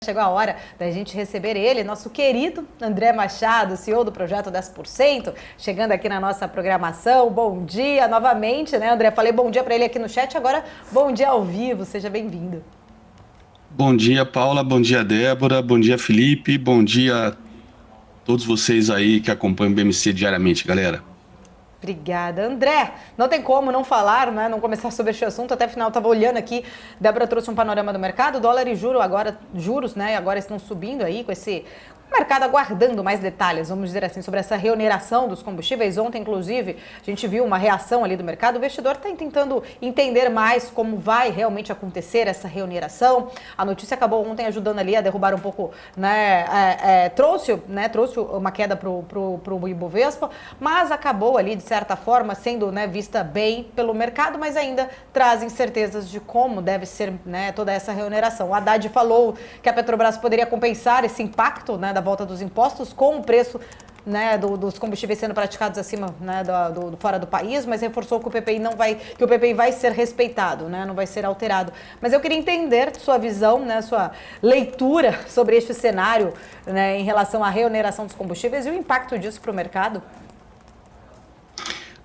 Chegou a hora da gente receber ele, nosso querido André Machado, CEO do Projeto 10%, chegando aqui na nossa programação. Bom dia novamente, né, André? Falei bom dia para ele aqui no chat, agora bom dia ao vivo, seja bem-vindo. Bom dia, Paula, bom dia, Débora, bom dia, Felipe, bom dia a todos vocês aí que acompanham o BMC diariamente, galera. Obrigada, André. Não tem como não falar, né? Não começar sobre este assunto. Até afinal, estava olhando aqui, Débora trouxe um panorama do mercado, dólar e juros, né? Agora estão subindo aí com esse mercado aguardando mais detalhes, vamos dizer assim, sobre essa reoneração dos combustíveis. Ontem, inclusive, a gente viu uma reação ali do mercado. O investidor está tentando entender mais como vai realmente acontecer essa reoneração. A notícia acabou ontem ajudando ali a derrubar um pouco, né? Trouxe uma queda para o Ibovespa, mas acabou ali, de certa forma, sendo, né, vista bem pelo mercado, mas ainda traz incertezas de como deve ser, né, toda essa reoneração. O Haddad falou que a Petrobras poderia compensar esse impacto, né, da volta dos impostos com o preço, né, dos combustíveis sendo praticados acima, né, fora do país, mas reforçou que o PPI vai ser respeitado, né, não vai ser alterado. Mas eu queria entender sua visão, né, sua leitura sobre este cenário, né, em relação à reoneração dos combustíveis e o impacto disso para o mercado.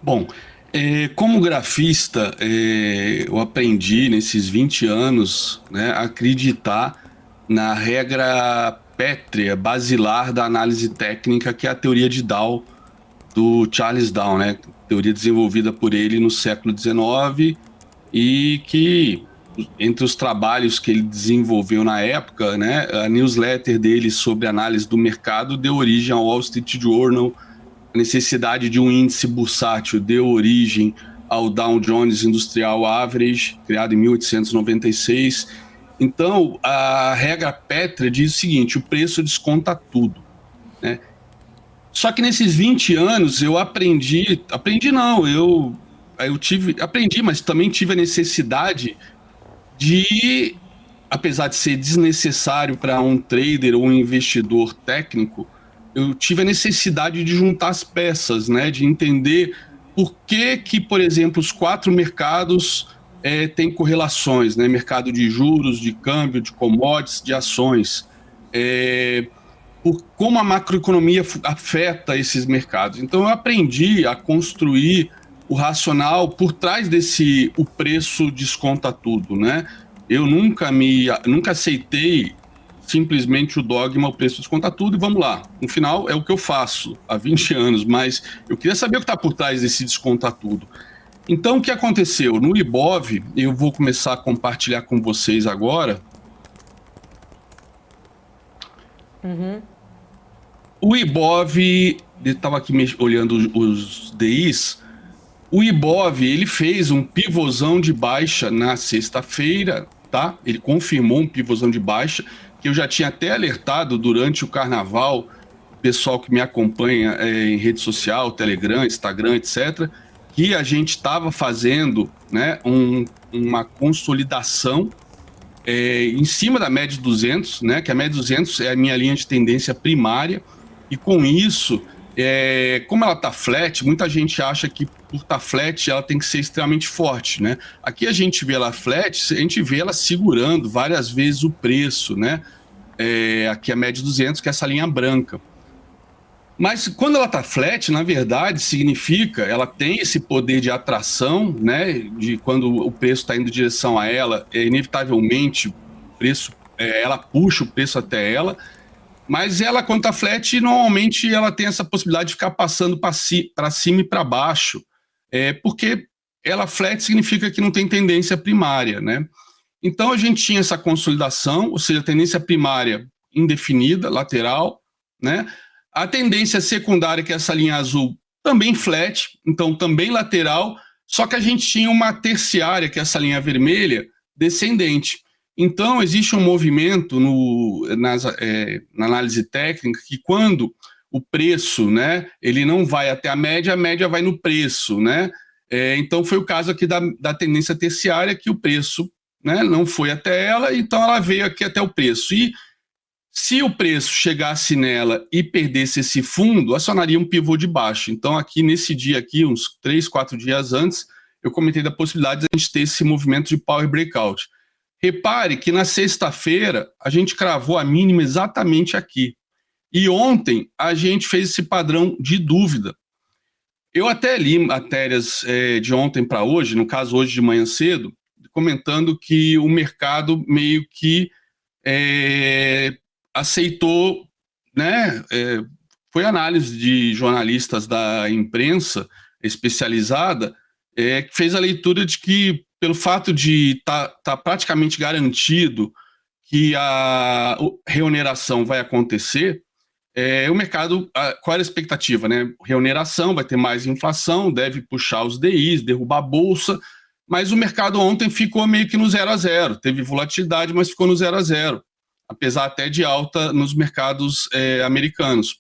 Bom, como grafista, eu aprendi nesses 20 anos, né, a acreditar na regra pétrea, basilar da análise técnica, que é a teoria de Dow, do Charles Dow, né? Teoria desenvolvida por ele no século XIX e que, entre os trabalhos que ele desenvolveu na época, né, a newsletter dele sobre análise do mercado deu origem ao Wall Street Journal. A necessidade de um índice bursátil deu origem ao Dow Jones Industrial Average, criado em 1896. Então, a regra pétrea diz o seguinte: o preço desconta tudo, né? Só que nesses 20 anos eu aprendi, mas também tive a necessidade de, apesar de ser desnecessário para um trader ou um investidor técnico, eu tive a necessidade de juntar as peças, né? De entender por que, por exemplo, os 4 mercados têm correlações, né? Mercado de juros, de câmbio, de commodities, de ações. Por como a macroeconomia afeta esses mercados. Então eu aprendi a construir o racional por trás desse o preço desconta tudo, né? Eu nunca aceitei simplesmente o dogma, o preço desconta tudo e vamos lá. No final é o que eu faço há 20 anos, mas eu queria saber o que está por trás desse desconta tudo. Então o que aconteceu? No Ibov, eu vou começar a compartilhar com vocês agora. O Ibov, eu estava aqui olhando os DIs, o Ibov, ele fez um pivôzão de baixa na sexta-feira, tá? Ele confirmou um pivôzão de baixa, que eu já tinha até alertado durante o carnaval, o pessoal que me acompanha em rede social, Telegram, Instagram, etc., que a gente estava fazendo, né, uma consolidação em cima da média de 200, né, que a média de 200 é a minha linha de tendência primária, e com isso, como ela está flat, muita gente acha que por estar flat ela tem que ser extremamente forte, né? Aqui a gente vê ela flat, a gente vê ela segurando várias vezes o preço, né? Aqui a média de 200, que é essa linha branca. Mas quando ela está flat, na verdade, significa ela tem esse poder de atração, né? De quando o preço está indo em direção a ela, inevitavelmente o preço, ela puxa o preço até ela. Mas ela, quando está flat, normalmente ela tem essa possibilidade de ficar passando para cima e para baixo, porque ela flat significa que não tem tendência primária, né? Então a gente tinha essa consolidação, ou seja, tendência primária indefinida, lateral, né? A tendência secundária, que é essa linha azul, também flat, então também lateral, só que a gente tinha uma terciária, que é essa linha vermelha, descendente. Então, existe um movimento na análise técnica que quando o preço, né, ele não vai até a média vai no preço, né? Então, foi o caso aqui da tendência terciária, que o preço, né, não foi até ela, então ela veio aqui até o preço. E se o preço chegasse nela e perdesse esse fundo, acionaria um pivô de baixo. Então, aqui nesse dia, aqui, uns 3, 4 dias antes, eu comentei da possibilidade de a gente ter esse movimento de power breakout. Repare que na sexta-feira a gente cravou a mínima exatamente aqui. E ontem a gente fez esse padrão de dúvida. Eu até li matérias de ontem para hoje, no caso hoje de manhã cedo, comentando que o mercado meio que aceitou, né? Foi análise de jornalistas da imprensa especializada que fez a leitura de que, pelo fato de tá praticamente garantido que a reoneração vai acontecer, o mercado, qual era a expectativa, né? Reoneração, vai ter mais inflação, deve puxar os DIs, derrubar a bolsa, mas o mercado ontem ficou meio que no 0 a 0, teve volatilidade, mas ficou no 0 a 0, apesar até de alta nos mercados americanos.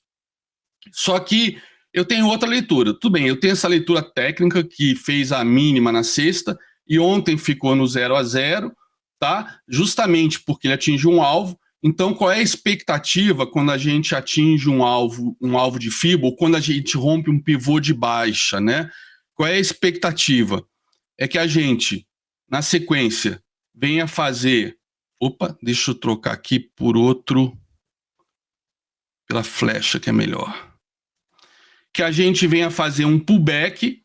Só que eu tenho outra leitura. Tudo bem, eu tenho essa leitura técnica que fez a mínima na sexta e ontem ficou no 0 a 0, tá? Justamente porque ele atingiu um alvo. Então, qual é a expectativa quando a gente atinge um alvo de FIBO, ou quando a gente rompe um pivô de baixa, né? Qual é a expectativa? É que a gente, na sequência, venha fazer... Opa, deixa eu trocar aqui por outro... Pela flecha, que é melhor. Que a gente venha fazer um pullback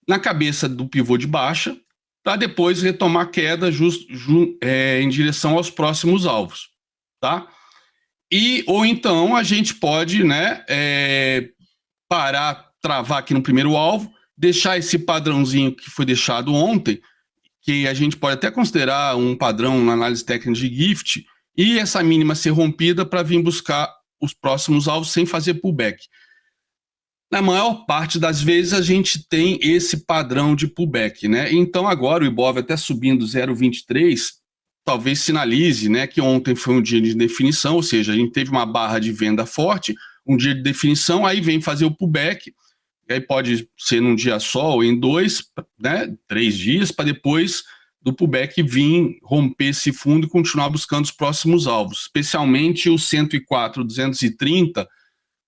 na cabeça do pivô de baixa, para depois retomar a queda em direção aos próximos alvos, tá? Ou então a gente pode, né, parar, travar aqui no primeiro alvo, deixar esse padrãozinho que foi deixado ontem, que a gente pode até considerar um padrão na análise técnica de Gift, e essa mínima ser rompida para vir buscar os próximos alvos sem fazer pullback. Na maior parte das vezes a gente tem esse padrão de pullback, né? Então agora o Ibov até subindo 0,23, talvez sinalize, né, que ontem foi um dia de definição, ou seja, a gente teve uma barra de venda forte, um dia de definição, aí vem fazer o pullback, e aí pode ser num dia só ou em 2, né, 3 dias, para depois do pullback vir romper esse fundo e continuar buscando os próximos alvos, especialmente o 104,230,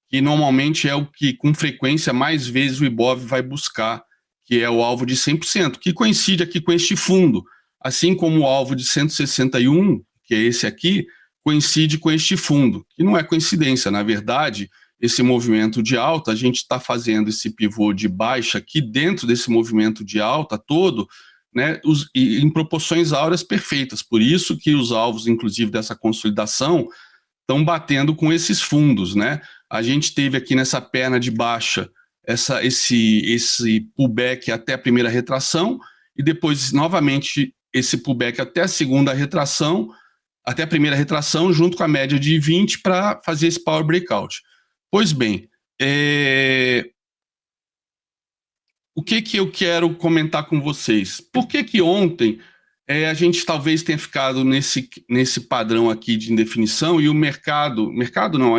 que normalmente é o que, com frequência, mais vezes o Ibov vai buscar, que é o alvo de 100%, que coincide aqui com este fundo, assim como o alvo de 161, que é esse aqui, coincide com este fundo, que não é coincidência, na verdade, esse movimento de alta, a gente está fazendo esse pivô de baixa aqui dentro desse movimento de alta todo, né, em proporções áureas perfeitas, por isso que os alvos, inclusive, dessa consolidação, estão batendo com esses fundos, né? A gente teve aqui nessa perna de baixa esse pullback até a primeira retração e depois novamente esse pullback até a segunda retração, até a primeira retração, junto com a média de 20 para fazer esse power breakout. Pois bem, o que eu quero comentar com vocês? Por que ontem a gente talvez tenha ficado nesse padrão aqui de indefinição e o mercado não,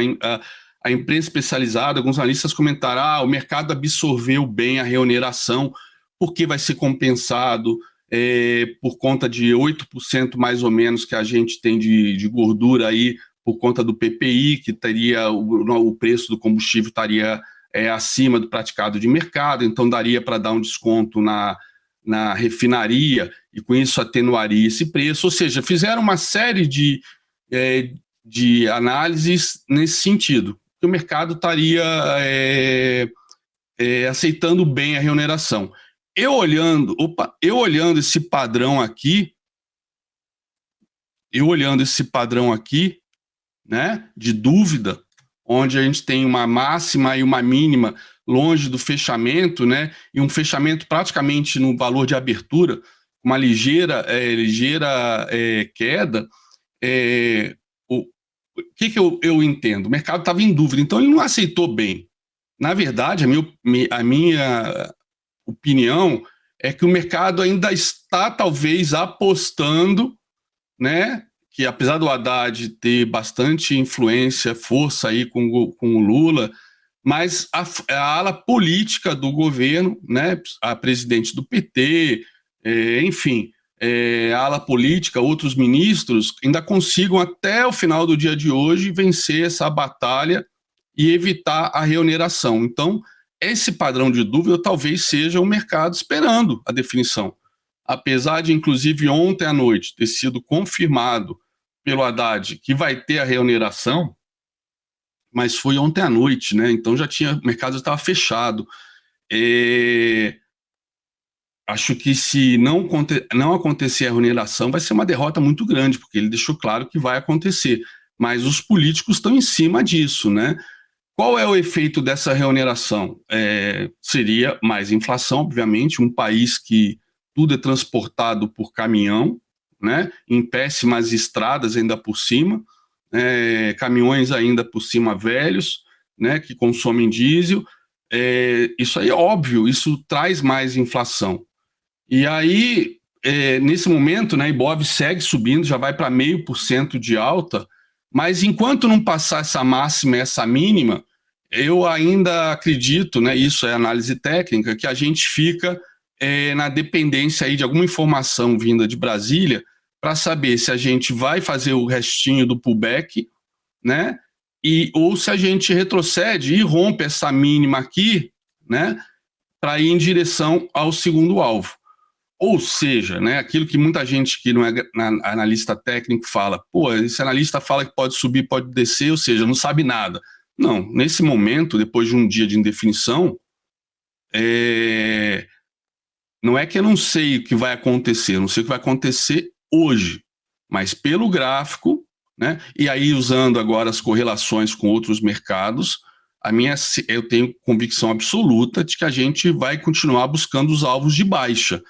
a imprensa especializada, alguns analistas comentaram, o mercado absorveu bem a reoneração, porque vai ser compensado por conta de 8% mais ou menos que a gente tem de gordura aí, por conta do PPI, que teria o preço do combustível estaria acima do praticado de mercado, então daria para dar um desconto na refinaria e com isso atenuaria esse preço, ou seja, fizeram uma série de análises nesse sentido, que o mercado estaria aceitando bem a reoneração. Eu olhando esse padrão aqui, né, de dúvida, onde a gente tem uma máxima e uma mínima longe do fechamento, né, e um fechamento praticamente no valor de abertura, uma ligeira queda, o que eu entendo? O mercado estava em dúvida, então ele não aceitou bem. Na verdade, a minha opinião é que o mercado ainda está, talvez, apostando, né, que apesar do Haddad ter bastante influência, força aí com o Lula, mas a ala política do governo, né, a presidente do PT, enfim, a ala política, outros ministros, ainda consigam até o final do dia de hoje vencer essa batalha e evitar a reoneração. Então, esse padrão de dúvida talvez seja o mercado esperando a definição. apesar de, inclusive, ontem à noite ter sido confirmado pelo Haddad que vai ter a reoneração, mas foi ontem à noite, né? Então o mercado já estava fechado. Acho que se não acontecer a reoneração, vai ser uma derrota muito grande, porque ele deixou claro que vai acontecer. Mas os políticos estão em cima disso, né? Qual é o efeito dessa reoneração? Seria mais inflação, obviamente, um país que tudo é transportado por caminhão, né? Em péssimas estradas ainda por cima, caminhões ainda por cima velhos, né? Que consomem diesel. Isso aí é óbvio, isso traz mais inflação. E aí, nesse momento, né, Ibov segue subindo, já vai para 0,5% de alta, mas enquanto não passar essa máxima e essa mínima, eu ainda acredito, né, isso é análise técnica, que a gente fica na dependência aí de alguma informação vinda de Brasília para saber se a gente vai fazer o restinho do pullback, né, ou se a gente retrocede e rompe essa mínima aqui, né, para ir em direção ao segundo alvo. Ou seja, né, aquilo que muita gente que não é analista técnico fala, esse analista fala que pode subir, pode descer, ou seja, não sabe nada. Não, nesse momento, depois de um dia de indefinição, não é que eu não sei o que vai acontecer, eu não sei o que vai acontecer hoje, mas pelo gráfico, né, e aí usando agora as correlações com outros mercados, eu tenho convicção absoluta de que a gente vai continuar buscando os alvos de baixa,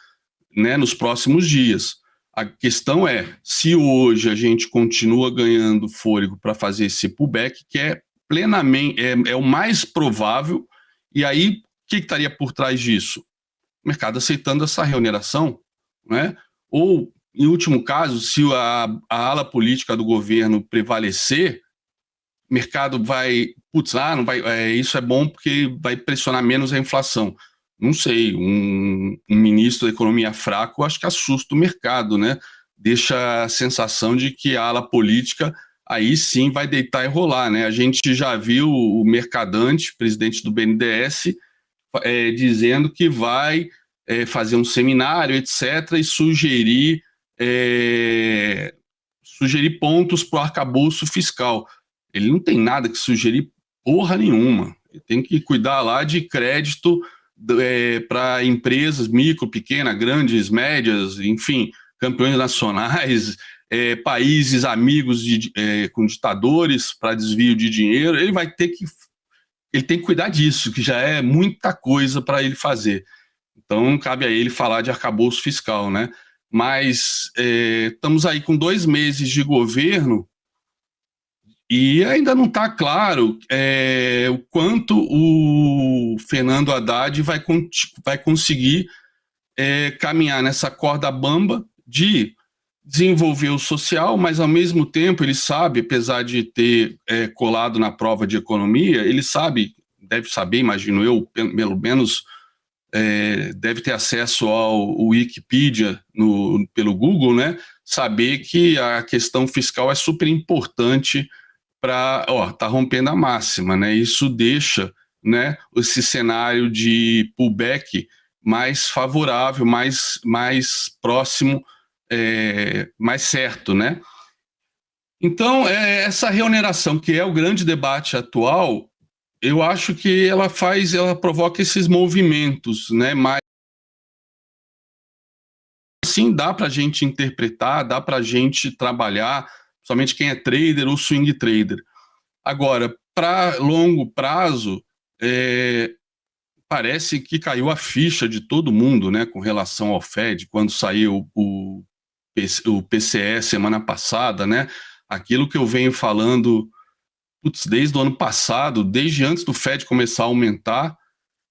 né, nos próximos dias. A questão é, se hoje a gente continua ganhando fôlego para fazer esse pullback, que é plenamente, é o mais provável, e aí o que estaria por trás disso? O mercado aceitando essa reoneração, né? Ou, em último caso, se a ala política do governo prevalecer, o mercado vai, não vai, isso é bom porque vai pressionar menos a inflação. Não sei, um ministro da economia fraco, acho que assusta o mercado, né? Deixa a sensação de que a ala política aí sim vai deitar e rolar, né? A gente já viu o Mercadante, presidente do BNDES, dizendo que vai fazer um seminário, etc., e sugerir pontos para o arcabouço fiscal. Ele não tem nada que sugerir porra nenhuma. Ele tem que cuidar lá de crédito para empresas micro, pequena, grandes, médias, enfim, campeões nacionais, países amigos com ditadores para desvio de dinheiro. Ele tem que cuidar disso, que já é muita coisa para ele fazer. Então, cabe a ele falar de arcabouço fiscal, né? Mas estamos aí com 2 meses de governo e ainda não está claro o quanto o Fernando Haddad vai conseguir caminhar nessa corda bamba de desenvolver o social, mas ao mesmo tempo ele sabe, apesar de ter colado na prova de economia, ele sabe, deve saber, imagino eu, pelo menos deve ter acesso ao Wikipedia pelo Google, né? Saber que a questão fiscal é super importante tá rompendo a máxima, né? Isso deixa, né, esse cenário de pullback mais favorável, mais próximo, mais certo, né? Então, essa reoneração, que é o grande debate atual, eu acho que ela provoca esses movimentos, né? Mas assim dá para a gente interpretar, dá para a gente trabalhar, somente quem é trader ou swing trader. Agora, para longo prazo, parece que caiu a ficha de todo mundo, né, com relação ao Fed, quando saiu o PCE semana passada, né? Aquilo que eu venho falando desde o ano passado, desde antes do Fed começar a aumentar,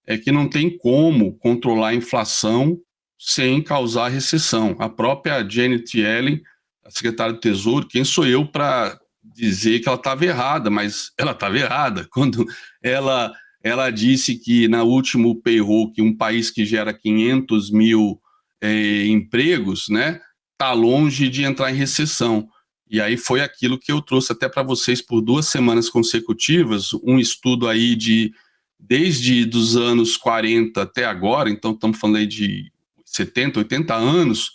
é que não tem como controlar a inflação sem causar recessão. A própria Janet Yellen, a secretária do Tesouro, quem sou eu para dizer que ela estava errada, mas ela estava errada quando ela disse que na último payroll, que um país que gera 500 mil empregos, né, está longe de entrar em recessão. E aí foi aquilo que eu trouxe até para vocês por 2 semanas consecutivas, um estudo aí desde os anos 40 até agora, então estamos falando aí de 70, 80 anos,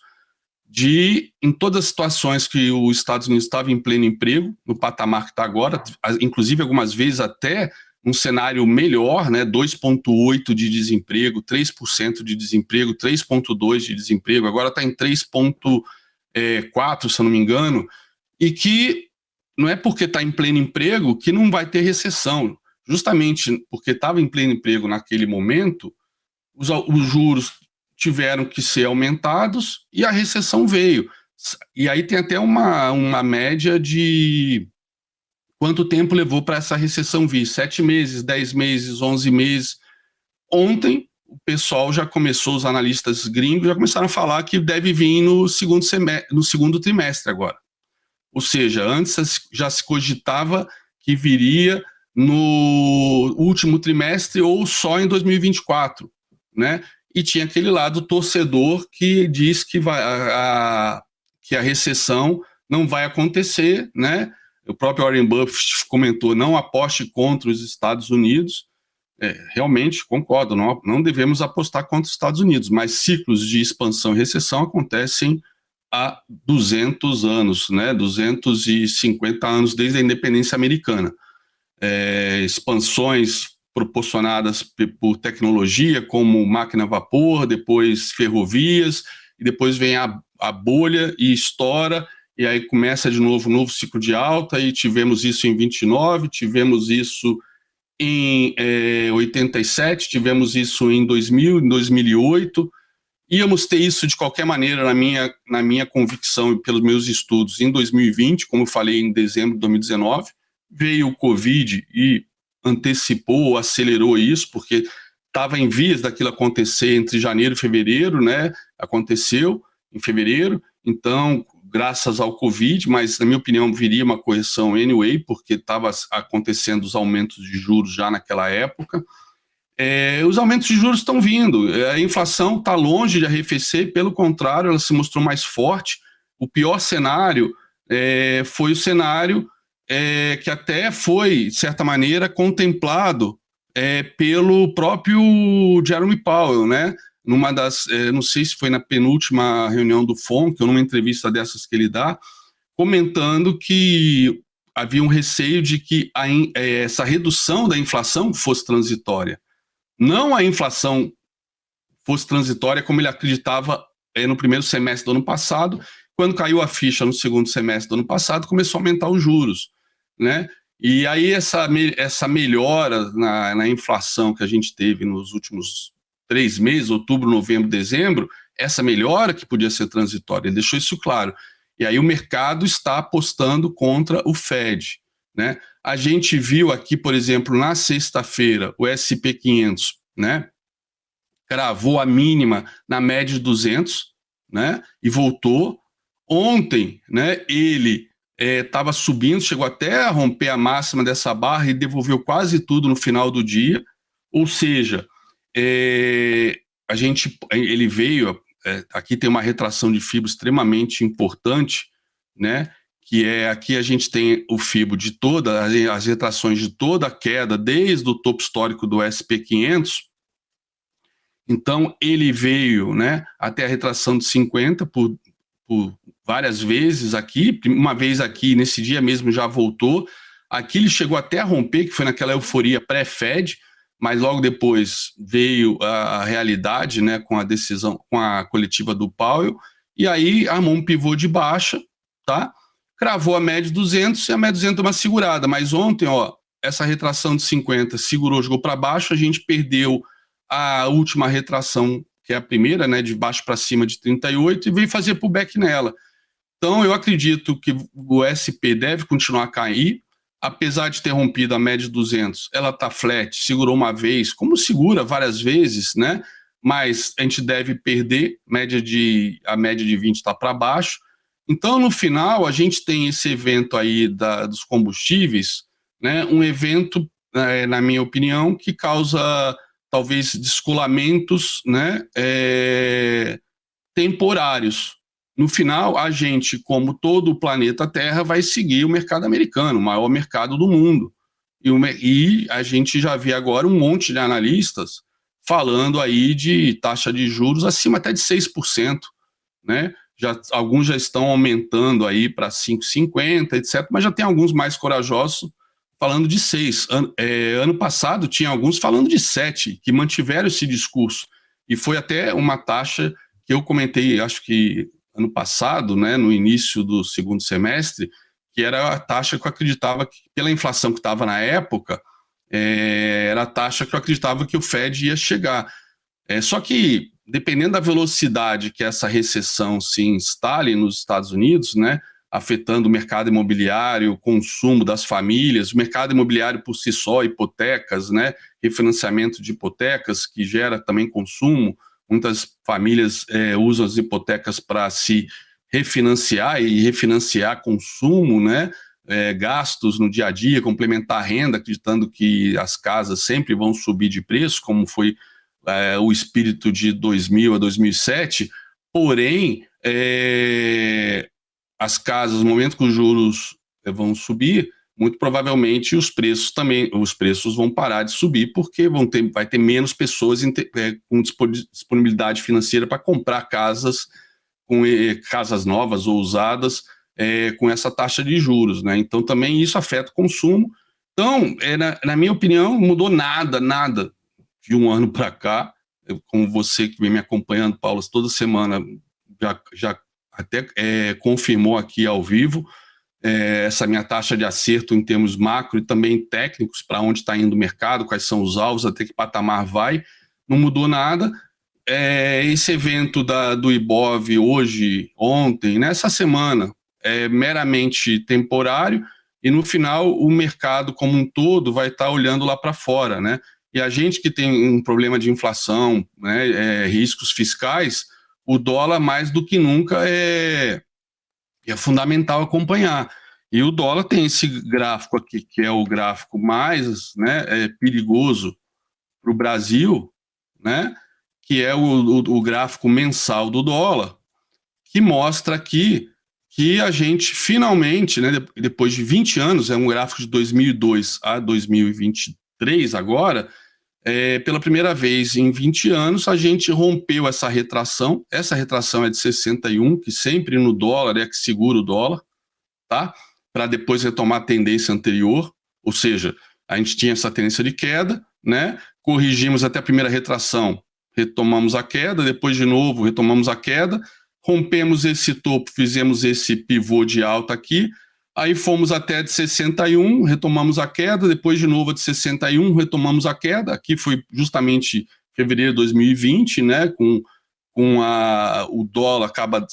de, em todas as situações que os Estados Unidos estava em pleno emprego, no patamar que está agora, inclusive algumas vezes até um cenário melhor, né, 2,8% de desemprego, 3% de desemprego, 3,2% de desemprego, agora está em 3,4%, se eu não me engano, e que não é porque está em pleno emprego que não vai ter recessão. Justamente porque estava em pleno emprego naquele momento, os juros tiveram que ser aumentados e a recessão veio. E aí tem até uma média de quanto tempo levou para essa recessão vir. 7 meses, 10 meses, 11 meses. Ontem, o pessoal já começou, os analistas gringos já começaram a falar que deve vir no segundo trimestre agora. Ou seja, antes já se cogitava que viria no último trimestre ou só em 2024, né? E tinha aquele lado torcedor que diz que a recessão não vai acontecer, né? O próprio Warren Buffett comentou, não aposte contra os Estados Unidos. Realmente, concordo, não devemos apostar contra os Estados Unidos, mas ciclos de expansão e recessão acontecem há 200 anos, né? 250 anos desde a independência americana. Expansões proporcionadas por tecnologia, como máquina a vapor, depois ferrovias, e depois vem a bolha e estoura, e aí começa de novo um novo ciclo de alta, e tivemos isso em 29, tivemos isso em 87, tivemos isso em 2000, em 2008, íamos ter isso de qualquer maneira na minha convicção e pelos meus estudos em 2020, como eu falei em dezembro de 2019, veio o Covid e antecipou, acelerou isso, porque estava em vias daquilo acontecer entre janeiro e fevereiro, né? Aconteceu em fevereiro, então, graças ao Covid, mas na minha opinião viria uma correção anyway, porque estava acontecendo os aumentos de juros já naquela época. Os aumentos de juros estão vindo, a inflação está longe de arrefecer, pelo contrário, ela se mostrou mais forte. O pior cenário foi o cenário que até foi, de certa maneira, contemplado pelo próprio Jerome Powell, né? Numa das, não sei se foi na penúltima reunião do FONC, ou numa entrevista dessas que ele dá, comentando que havia um receio de que essa redução da inflação fosse transitória. Não a inflação fosse transitória como ele acreditava no primeiro semestre do ano passado. Quando caiu a ficha no segundo semestre do ano passado, começou a aumentar os juros, né? E aí essa melhora na inflação que a gente teve nos últimos 3 meses, outubro, novembro, dezembro, essa melhora que podia ser transitória, ele deixou isso claro. E aí o mercado está apostando contra o Fed, né? A gente viu aqui, por exemplo, na sexta-feira, o S&P 500, né? Cravou a mínima na média de 200, né? E voltou. Ontem, né, ele estava subindo, chegou até a romper a máxima dessa barra e devolveu quase tudo no final do dia. Ou seja, ele veio, aqui tem uma retração de fibra extremamente importante, né? Que aqui a gente tem o FIBO de todas as retrações de toda a queda, desde o topo histórico do S&P 500. Então, ele veio, né, até a retração de 50 por várias vezes aqui, uma vez aqui, nesse dia mesmo já voltou. Aqui ele chegou até a romper, que foi naquela euforia pré-Fed, mas logo depois veio a realidade, né, com a decisão, com a coletiva do Powell, e aí armou um pivô de baixa, tá? Cravou a média de 200 e a média de 200 é uma segurada, mas ontem, ó, essa retração de 50 segurou, jogou para baixo, a gente perdeu a última retração, que é a primeira, né, de baixo para cima de 38, e veio fazer pullback nela. Então, eu acredito que o SP deve continuar a cair, apesar de ter rompido a média de 200, ela está flat, segurou uma vez, como segura várias vezes, né? Mas a gente deve perder, a média de 20 está para baixo. Então, no final, a gente tem esse evento aí dos combustíveis, né? Um evento, na minha opinião, que causa talvez descolamentos, né? Temporários. No final, a gente, como todo o planeta Terra, vai seguir o mercado americano, o maior mercado do mundo. E a gente já vê agora um monte de analistas falando aí de taxa de juros acima até de 6%, né? Alguns já estão aumentando aí para 5,50, etc., mas já tem alguns mais corajosos falando de 6. Ano passado tinha alguns falando de 7, que mantiveram esse discurso, e foi até uma taxa que eu comentei, acho que ano passado, né, no início do segundo semestre, que era a taxa que eu acreditava que, pela inflação que estava na época, era a taxa que eu acreditava que o Fed ia chegar. Só que, dependendo da velocidade que essa recessão se instale nos Estados Unidos, né, afetando o mercado imobiliário, o consumo das famílias, o mercado imobiliário por si só, hipotecas, né, refinanciamento de hipotecas, que gera também consumo. Muitas famílias usam as hipotecas para se refinanciar e refinanciar consumo, né, gastos no dia a dia, complementar a renda, acreditando que as casas sempre vão subir de preço, como foi o espírito de 2000 a 2007, porém, as casas, no momento que os juros vão subir, muito provavelmente os preços vão parar de subir, porque vai ter menos pessoas com disponibilidade financeira para comprar casas novas ou usadas com essa taxa de juros, né? Então também isso afeta o consumo. Então, na minha opinião, mudou nada de um ano para cá. Como você que vem me acompanhando, Paulo, toda semana já até confirmou aqui ao vivo essa minha taxa de acerto em termos macro e também técnicos, para onde está indo o mercado, quais são os alvos, até que patamar vai. Não mudou nada. Esse evento do Ibov ontem, nessa semana, é meramente temporário, e no final o mercado como um todo vai estar olhando lá para fora, né? E a gente que tem um problema de inflação, né, riscos fiscais, o dólar mais do que nunca é fundamental acompanhar. E o dólar tem esse gráfico aqui, que é o gráfico mais, né, perigoso para o Brasil, né, que é o gráfico mensal do dólar, que mostra aqui que a gente finalmente, né, depois de 20 anos, é um gráfico de 2002 a 2023 agora, pela primeira vez em 20 anos, a gente rompeu essa retração. Essa retração é de 61, que sempre no dólar é que segura o dólar, tá? Para depois retomar a tendência anterior, ou seja, a gente tinha essa tendência de queda, né? Corrigimos até a primeira retração, retomamos a queda, depois de novo retomamos a queda, rompemos esse topo, fizemos esse pivô de alta aqui, aí fomos até de 61, retomamos a queda, depois de novo de 61, retomamos a queda, aqui foi justamente fevereiro de 2020, né, com o dólar acaba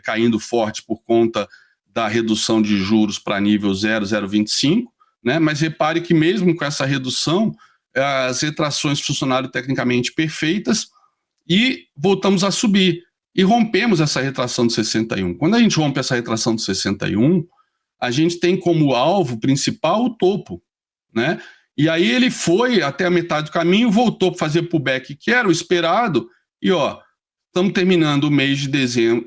caindo forte por conta da redução de juros para nível 0,025, né, mas repare que mesmo com essa redução, as retrações funcionaram tecnicamente perfeitas e voltamos a subir. E rompemos essa retração de 61. Quando a gente rompe essa retração de 61, a gente tem como alvo principal o topo, né? E aí ele foi até a metade do caminho, voltou para fazer pullback, que era o esperado, e estamos terminando o mês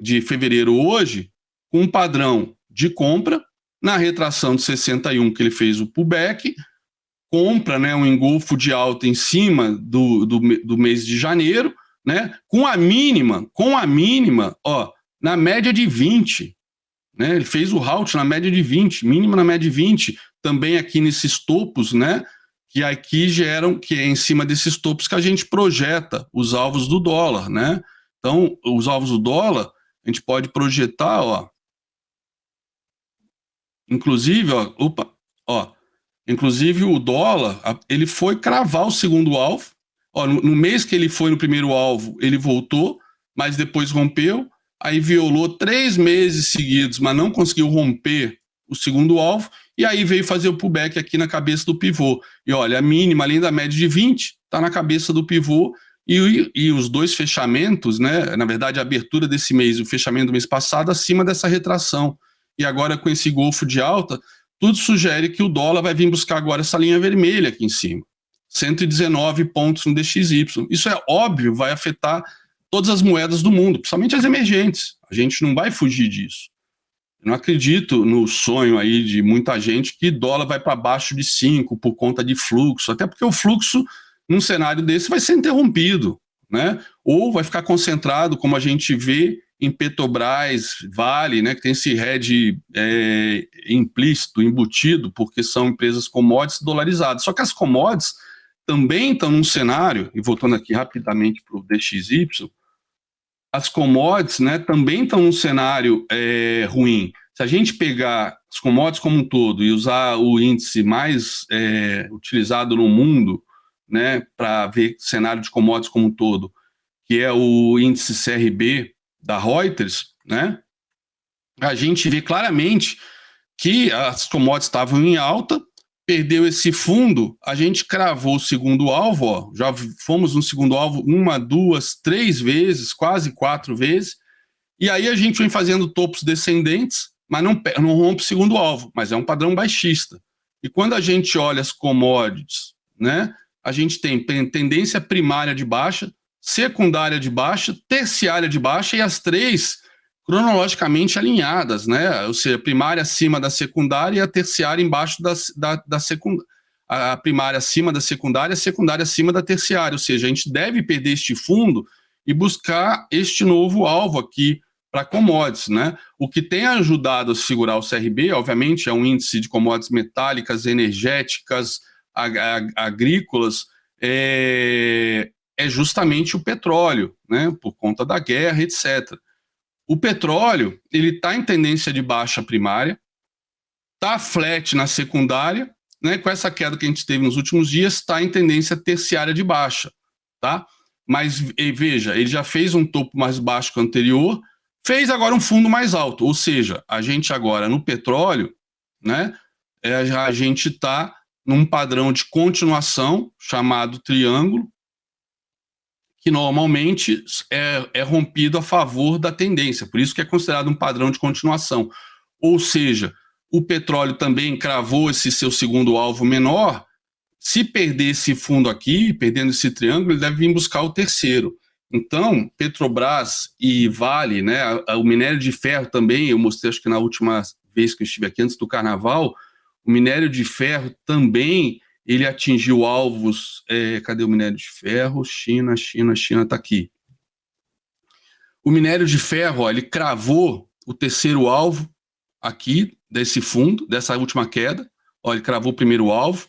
de fevereiro hoje com um padrão de compra na retração de 61 que ele fez o pullback, compra, né, um engolfo de alta em cima do mês de janeiro, né, com a mínima, na média de 20, né, ele fez o halt na média de 20, mínima na média de 20, também aqui nesses topos, né, que aqui que é em cima desses topos que a gente projeta os alvos do dólar, né, então os alvos do dólar, a gente pode projetar, inclusive, inclusive o dólar, ele foi cravar o segundo alvo. No mês que ele foi no primeiro alvo, ele voltou, mas depois rompeu, aí violou 3 meses seguidos, mas não conseguiu romper o segundo alvo, e aí veio fazer o pullback aqui na cabeça do pivô. E olha, a mínima, além da média de 20, está na cabeça do pivô, e os dois fechamentos, né, na verdade a abertura desse mês e o fechamento do mês passado, acima dessa retração. E agora com esse golfo de alta, tudo sugere que o dólar vai vir buscar agora essa linha vermelha aqui em cima. 119 pontos no DXY. Isso é óbvio, vai afetar todas as moedas do mundo, principalmente as emergentes. A gente não vai fugir disso. Eu não acredito no sonho aí de muita gente que dólar vai para baixo de 5 por conta de fluxo, até porque o fluxo num cenário desse vai ser interrompido, né? Ou vai ficar concentrado, como a gente vê em Petrobras, Vale, né, que tem esse hedge implícito, embutido, porque são empresas commodities dolarizadas. Só que as commodities também estão num cenário, e voltando aqui rapidamente para o DXY, as commodities, né, também estão num cenário ruim. Se a gente pegar as commodities como um todo e usar o índice mais utilizado no mundo, né, para ver cenário de commodities como um todo, que é o índice CRB da Reuters, né, a gente vê claramente que as commodities estavam em alta, perdeu esse fundo, a gente cravou o segundo alvo, ó, já fomos no segundo alvo 1, 2, 3 vezes, quase 4 vezes, e aí a gente vem fazendo topos descendentes, mas não rompe o segundo alvo, mas é um padrão baixista. E quando a gente olha as commodities, né, a gente tem tendência primária de baixa, secundária de baixa, terciária de baixa, e as três cronologicamente alinhadas, né? Ou seja, a primária acima da secundária e a terciária embaixo da secundária. A primária acima da secundária, a secundária acima da terciária. Ou seja, a gente deve perder este fundo e buscar este novo alvo aqui para commodities, né? O que tem ajudado a segurar o CRB, obviamente, é um índice de commodities metálicas, energéticas, agrícolas, é justamente o petróleo, né? Por conta da guerra, etc. O petróleo, ele está em tendência de baixa primária, está flat na secundária, né? Com essa queda que a gente teve nos últimos dias, está em tendência terciária de baixa, tá? Mas veja, ele já fez um topo mais baixo que o anterior, fez agora um fundo mais alto, ou seja, a gente agora no petróleo, né? A gente está num padrão de continuação chamado triângulo, que normalmente é rompido a favor da tendência, por isso que é considerado um padrão de continuação. Ou seja, o petróleo também cravou esse seu segundo alvo menor, se perder esse fundo aqui, perdendo esse triângulo, ele deve vir buscar o terceiro. Então, Petrobras e Vale, né, o minério de ferro também, eu mostrei acho que na última vez que eu estive aqui, antes do carnaval, o minério de ferro também ele atingiu alvos, cadê o minério de ferro? China está aqui. O minério de ferro, ó, ele cravou o terceiro alvo aqui desse fundo, dessa última queda. Ó, ele cravou o primeiro alvo,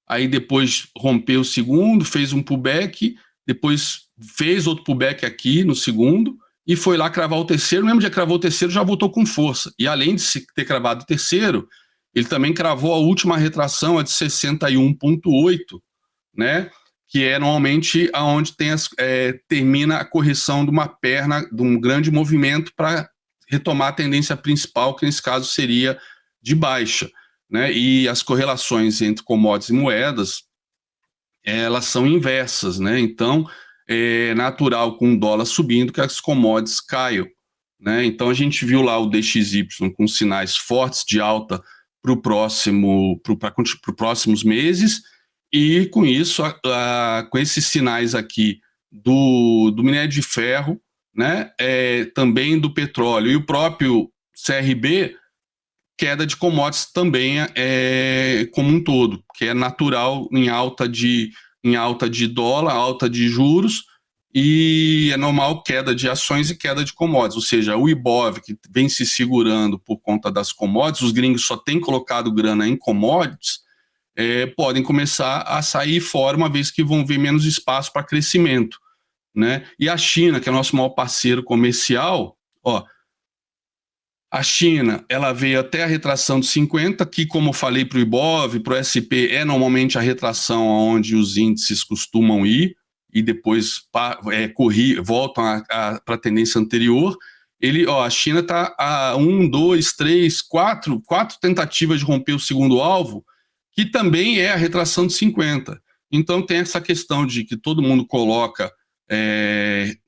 aí depois rompeu o segundo, fez um pullback, depois fez outro pullback aqui no segundo e foi lá cravar o terceiro. No mesmo dia que cravou o terceiro, já voltou com força. E além de ter cravado o terceiro, ele também cravou a última retração, a de 61,8, né? Que é normalmente aonde termina a correção de uma perna, de um grande movimento para retomar a tendência principal, que nesse caso seria de baixa, né? E as correlações entre commodities e moedas, elas são inversas, né? Então, é natural com o dólar subindo que as commodities caiam, né? Então, a gente viu lá o DXY com sinais fortes de alta para próximos meses, e com isso, com esses sinais aqui do minério de ferro, né, também do petróleo e o próprio CRB, queda de commodities também como um todo, que é natural em alta de dólar, alta de juros, e é normal queda de ações e queda de commodities, ou seja, o Ibov, que vem se segurando por conta das commodities, os gringos só têm colocado grana em commodities, podem começar a sair fora, uma vez que vão ver menos espaço para crescimento, né? E a China, que é nosso maior parceiro comercial, ó, a China, ela veio até a retração de 50, que, como eu falei para o Ibov, para o SP, é normalmente a retração onde os índices costumam ir, e depois voltam para a tendência anterior. A China está a 1, 2, 3, 4 tentativas de romper o segundo alvo, que também é a retração de 50. Então tem essa questão de que todo mundo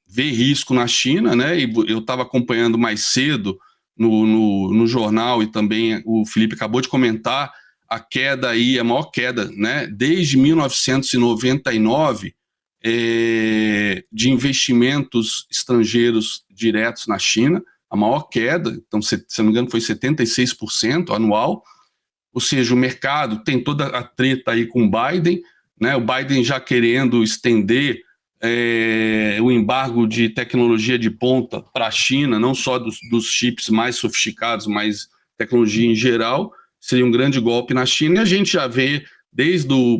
vê risco na China, né? E eu estava acompanhando mais cedo no jornal, e também o Felipe acabou de comentar, a queda aí, a maior queda, né? Desde 1999, de investimentos estrangeiros diretos na China, a maior queda, então, se não me engano, foi 76% anual, ou seja, o mercado tem toda a treta aí com o Biden, né? O Biden já querendo estender o embargo de tecnologia de ponta para a China, não só dos chips mais sofisticados, mas tecnologia em geral, seria um grande golpe na China. E a gente já vê,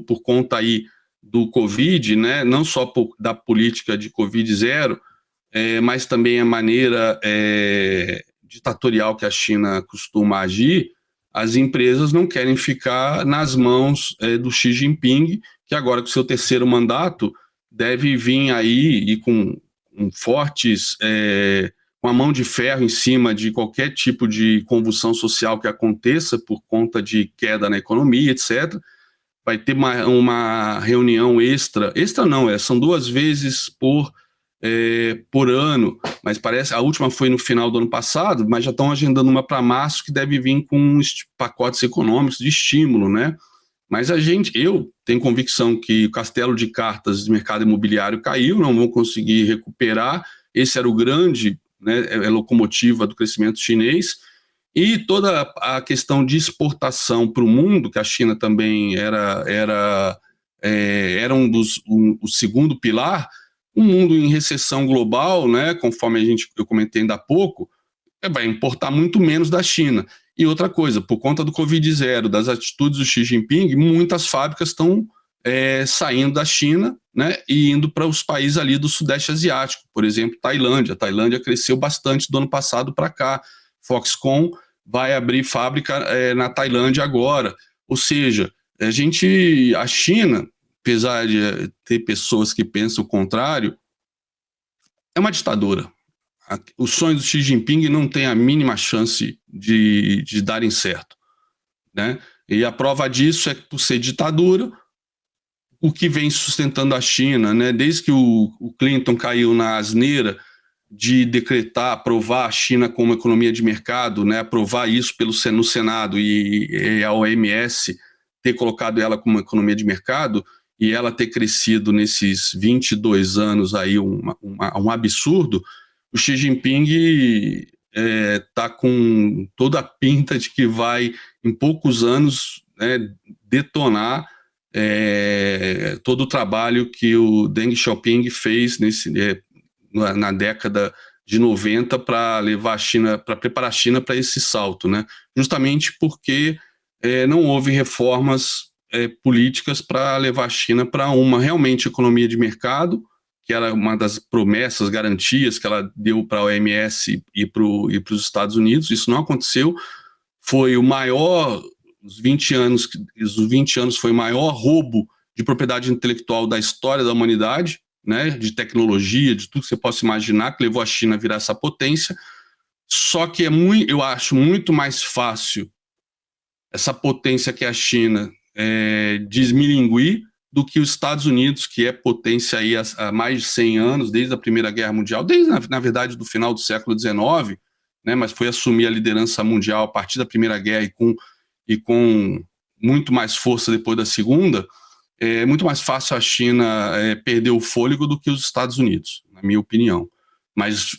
por conta aí do Covid, né, não só da política de Covid zero, mas também a maneira ditatorial que a China costuma agir, as empresas não querem ficar nas mãos do Xi Jinping, que agora com seu terceiro mandato deve vir aí e com fortes, com a mão de ferro em cima de qualquer tipo de convulsão social que aconteça por conta de queda na economia, etc. Vai ter uma reunião extra não, são 2 vezes por ano, mas parece, a última foi no final do ano passado, mas já estão agendando uma para março que deve vir com pacotes econômicos de estímulo, né? Mas eu tenho convicção que o castelo de cartas do mercado imobiliário caiu, não vão conseguir recuperar. Esse era o grande, né, locomotiva do crescimento chinês. E toda a questão de exportação para o mundo, que a China também era o segundo pilar, um mundo em recessão global, né, conforme eu comentei ainda há pouco, vai importar muito menos da China. E outra coisa, por conta do Covid zero, das atitudes do Xi Jinping, muitas fábricas estão saindo da China, né, e indo para os países ali do Sudeste Asiático, por exemplo, Tailândia. A Tailândia cresceu bastante do ano passado para cá. Foxconn vai abrir fábrica na Tailândia agora. Ou seja, a China, apesar de ter pessoas que pensam o contrário, é uma ditadura. Os sonhos do Xi Jinping não têm a mínima chance de darem certo, né? E a prova disso é que, por ser ditadura, o que vem sustentando a China, né? Desde que o Clinton caiu na asneira de aprovar a China como economia de mercado, né? Aprovar isso no Senado e a OMS ter colocado ela como economia de mercado e ela ter crescido nesses 22 anos aí um absurdo. O Xi Jinping está com toda a pinta de que vai, em poucos anos, detonar todo o trabalho que o Deng Xiaoping fez na década de 90 para preparar a China para esse salto, né? Justamente porque não houve reformas políticas para levar a China para uma realmente economia de mercado, que era uma das promessas, garantias que ela deu para a OMS e para os Estados Unidos. Isso não aconteceu. Foi o maior, os 20 anos foi o maior roubo de propriedade intelectual da história da humanidade, né, de tecnologia, de tudo que você possa imaginar, que levou a China a virar essa potência. Só que eu acho muito mais fácil essa potência que é a China desmilinguir do que os Estados Unidos, que é potência aí há mais de 100 anos, desde a Primeira Guerra Mundial, desde, na verdade, do final do século XIX, né, mas foi assumir a liderança mundial a partir da Primeira Guerra e com muito mais força depois da Segunda. É muito mais fácil a China perder o fôlego do que os Estados Unidos, na minha opinião. Mas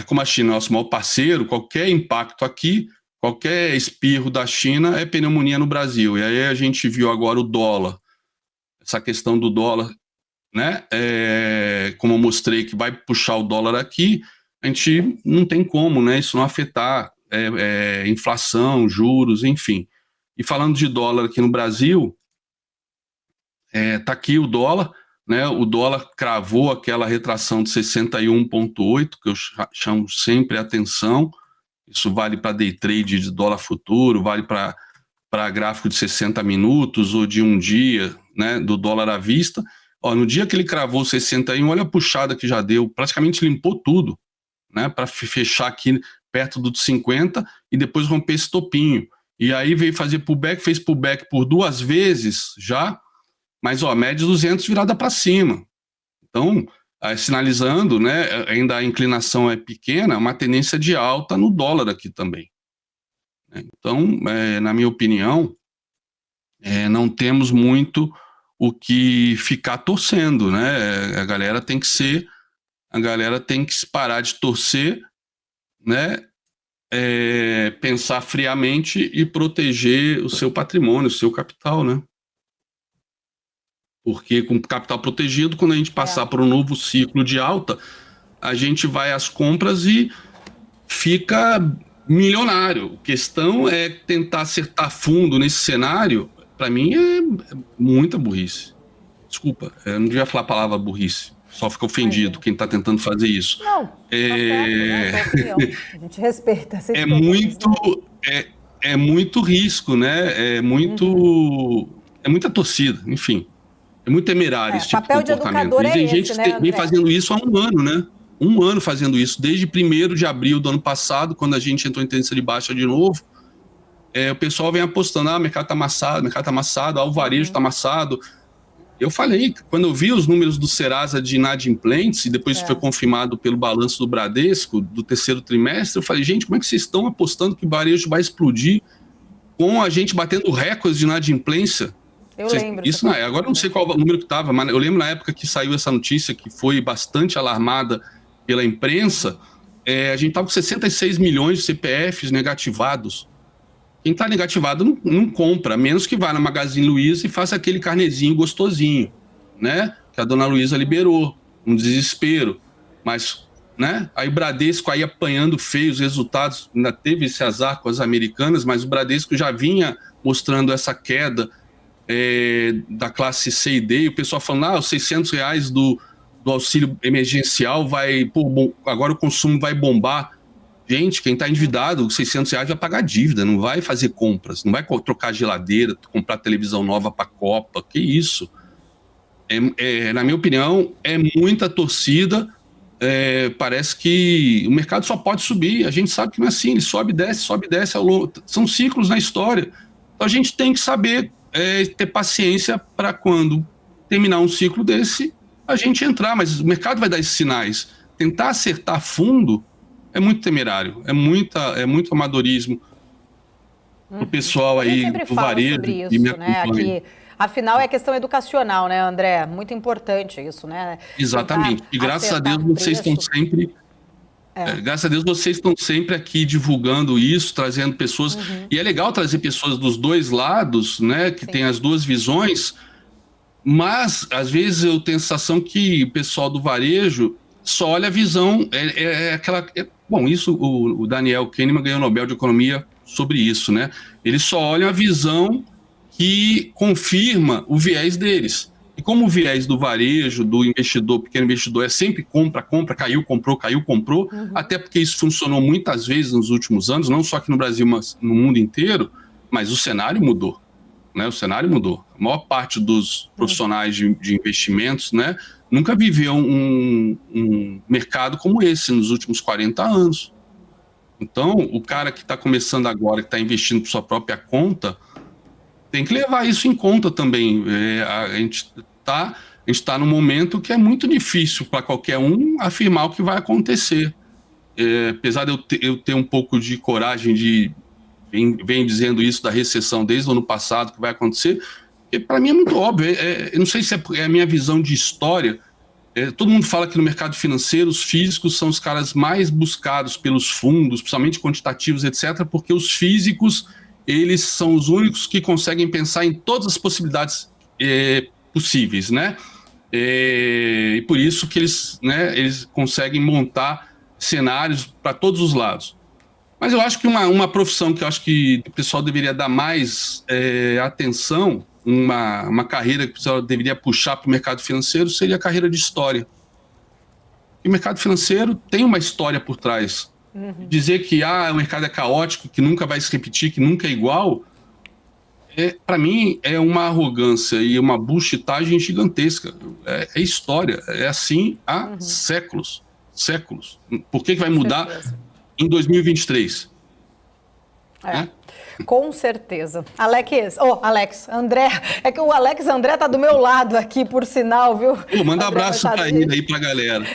como a China é nosso maior parceiro, qualquer impacto aqui, qualquer espirro da China é pneumonia no Brasil. E aí a gente viu agora o dólar, essa questão do dólar, né? Como eu mostrei que vai puxar o dólar aqui, a gente não tem como, né? Isso não afetar inflação, juros, enfim. E falando de dólar aqui no Brasil, tá aqui o dólar, né? O dólar cravou aquela retração de 61,8, que eu chamo sempre a atenção. Isso vale para day trade de dólar futuro, vale para gráfico de 60 minutos ou de um dia, né, do dólar à vista. No dia que ele cravou 61, olha a puxada que já deu, praticamente limpou tudo, né, para fechar aqui perto do 50 e depois romper esse topinho. E aí veio fazer pullback, fez pullback por 2 vezes já, mas média 200 virada para cima. Então, sinalizando, né, ainda a inclinação é pequena, uma tendência de alta no dólar aqui também. Então, na minha opinião, não temos muito o que ficar torcendo, né? A galera tem que parar de torcer, né? Pensar friamente e proteger o seu patrimônio, o seu capital, né? Porque com capital protegido, quando a gente passar por um novo ciclo de alta, a gente vai às compras e fica milionário. A questão é tentar acertar fundo nesse cenário. Para mim é muita burrice. Desculpa, eu não devia falar a palavra burrice. Só fica ofendido quem está tentando fazer isso. Não, tá certo, né? A gente respeita. É muito risco, né? É muita torcida, enfim. É muito temerário esse tipo de comportamento. Papel de educador tem gente que vem fazendo isso há um ano, né? Um ano fazendo isso. Desde 1º de abril do ano passado, quando a gente entrou em tendência de baixa de novo, o pessoal vem apostando, o mercado está amassado, o varejo está amassado. Eu falei, quando eu vi os números do Serasa de inadimplentes, e depois foi confirmado pelo balanço do Bradesco, do 3º trimestre, eu falei, gente, como é que vocês estão apostando que o varejo vai explodir com a gente batendo recordes de inadimplência? Eu lembro. Isso agora eu não sei qual o número que estava, mas eu lembro na época que saiu essa notícia, que foi bastante alarmada pela imprensa, a gente estava com 66 milhões de CPFs negativados. Quem está negativado não compra, a menos que vá na Magazine Luiza e faça aquele carnezinho gostosinho, né? Que a dona Luiza liberou, um desespero. Mas, né? Aí o Bradesco aí apanhando feio os resultados, ainda teve esse azar com as americanas, mas o Bradesco já vinha mostrando essa queda da classe C e D, e o pessoal falando, os R$600 do auxílio emergencial agora o consumo vai bombar. Gente, quem está endividado, os R$600 vai pagar dívida, não vai fazer compras, não vai trocar geladeira, comprar televisão nova para a Copa, que isso? Na minha opinião, é muita torcida, parece que o mercado só pode subir, a gente sabe que não é assim, ele sobe e desce ao longo, são ciclos na história, então a gente tem que saber ter paciência para quando terminar um ciclo desse, a gente entrar, mas o mercado vai dar esses sinais, tentar acertar fundo é muito temerário, é muito amadorismo o pessoal aí do varejo sobre isso, né? Aqui, afinal, é questão educacional, né, André? Muito importante isso, né? Exatamente. E graças a Deus vocês estão sempre... graças a Deus vocês estão sempre aqui divulgando isso, trazendo pessoas... E é legal trazer pessoas dos dois lados, né? Que tem as duas visões, mas às vezes eu tenho a sensação que o pessoal do varejo só olha a visão... Bom, isso o Daniel Kahneman ganhou o Nobel de Economia sobre isso, né? Eles só olham a visão que confirma o viés deles. E como o viés do varejo, do investidor, pequeno investidor, é sempre compra, caiu, comprou, até porque isso funcionou muitas vezes nos últimos anos, não só aqui no Brasil, mas no mundo inteiro, mas o cenário mudou, né? O cenário mudou. A maior parte dos profissionais de investimentos, né, nunca viveu um mercado como esse nos últimos 40 anos. Então, o cara que está começando agora, que está investindo por sua própria conta, tem que levar isso em conta também. A gente está num momento que é muito difícil para qualquer um afirmar o que vai acontecer. Apesar de eu ter um pouco de coragem de vem dizendo isso da recessão desde o ano passado, que vai acontecer, para mim é muito óbvio. Eu não sei se é a minha visão de história. Todo mundo fala que no mercado financeiro os físicos são os caras mais buscados pelos fundos, principalmente quantitativos, etc., porque os físicos eles são os únicos que conseguem pensar em todas as possibilidades possíveis, né? E por isso que eles conseguem montar cenários para todos os lados. Mas eu acho que uma profissão que eu acho que o pessoal deveria dar mais atenção, uma carreira que o pessoal deveria puxar para o mercado financeiro, seria a carreira de história. E o mercado financeiro tem uma história por trás. Dizer que o mercado é caótico, que nunca vai se repetir, que nunca é igual, para mim é uma arrogância e uma bullshitagem gigantesca. É história, é assim há séculos. Por que vai mudar em 2023? Com certeza. Alex, André, é que o Alex André tá do meu lado aqui, por sinal, viu? Manda um abraço para ele aí pra galera.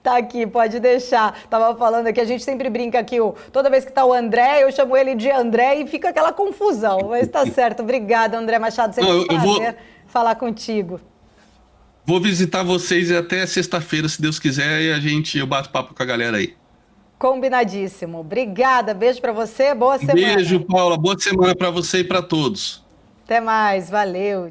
Tá aqui, pode deixar. Tava falando aqui, a gente sempre brinca aqui, toda vez que tá o André, eu chamo ele de André e fica aquela confusão. Mas tá certo. Obrigada, André Machado. Sempre um prazer falar contigo. Vou visitar vocês até sexta-feira, se Deus quiser, e eu bato papo com a galera aí. Combinadíssimo. Obrigada, beijo para você, boa semana. Beijo, Paula, boa semana para você e para todos. Até mais, valeu.